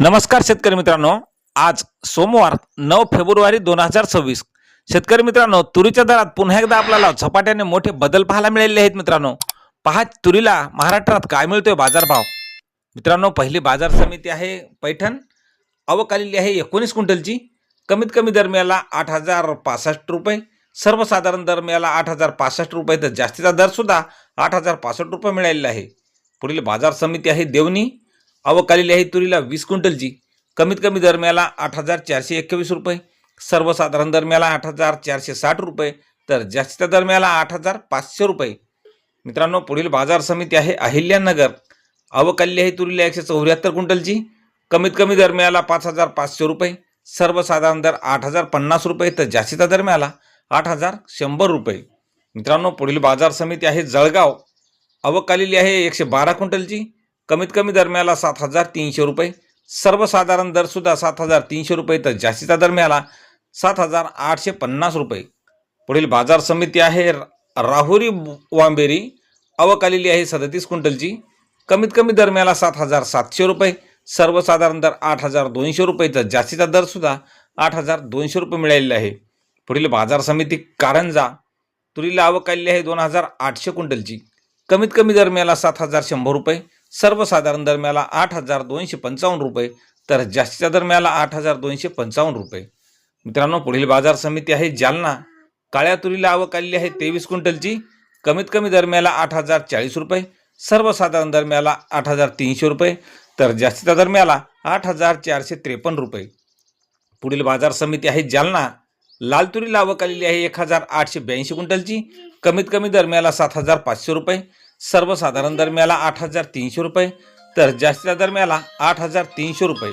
नमस्कार शेतकरी मित्रांनो, आज सोमवार 9 फेब्रुवारी 2026. शेतकरी मित्रांनो, तुरीच्या दरात पुन्हा एकदा आपल्याला झपाट्याने मोठे बदल पाहायला मिळाले आहेत. मित्रांनो, पहा तुरीला महाराष्ट्रात काय मिळतोय बाजारभाव. मित्रांनो, पहिली बाजार समिती आहे पैठण. आवक आलेली आहे 19 क्विंटलची. कमीत कमी दर मिळाला 8,065 रुपये, सर्वसाधारण दर मिळाला 8,065 रुपये, तर जास्तीचा दर सुद्धा 8,065 रुपये मिळालेला आहे. पुढील बाजार समिती आहे देवणी. आवक आलेली आहे तुरीला 20 क्विंटलची. कमीत कमी दर मिळाला 8,421 रुपये, सर्वसाधारण दर मिळाला 8,460 रुपये, तर जास्तीचा दर मिळाला 8,500 रुपये. मित्रांनो, पुढील बाजार समिती आहे अहिल्यानगर. आवक आलेली आहे तुरीला 174 क्विंटलची. कमीत कमी दर मिळाला 5,500 रुपये, सर्वसाधारण दर 8,050 रुपये, तर जास्तीचा दर मिळाला 8,100 रुपये. मित्रांनो, पुढील बाजार समिती आहे जळगाव. आवक आलेली आहे 112 क्विंटलची. कमीत कमी दर मिळाला 7,300 रुपये, सर्वसाधारण दर सुद्धा 7,300 रुपये, तर जास्तीचा दर मिळाला 7,850 रुपये. पुढील बाजार समिती आहे राहुरी वांबेरी. आवक आलेली आहे 37 क्विंटलची. कमीत कमी दर मिळाला 7,700 रुपये, सर्वसाधारण दर 8,200 रुपये, तर जास्तीचा दर सुद्धा 8,200 रुपये मिळालेला आहे. पुढील बाजार समिती कारंजा. तुरीला आवक आलेली आहे 2,800 क्विंटलची. कमीत कमी दर मिळाला 7,100 रुपये, सर्वसाधारण दर मिळाला 8,255 रुपये, तर जास्तीचा दर मिळाला 8,255 रुपये. मित्रांनो, पुढील बाजार समिती आहे जालना. काळ्या तुरीला आवक आलेली आहे 23 क्विंटलची. कमीत कमी दर मिळाला 8,040 रुपये, सर्वसाधारण दर मिळाला 8,300 रुपये, तर जास्तीचा दर मिळाला 8,453 रुपये. पुढील बाजार समिती आहे जालना. लाल तुरीला आवक आलेली आहे 1,882 क्विंटलची. कमीत कमी दर मिळाला 7,500 रुपये, सर्वसाधारण दर मिळाला 8,300 रुपये, तर जास्तीचा दर मिळाला 8,300 रुपये.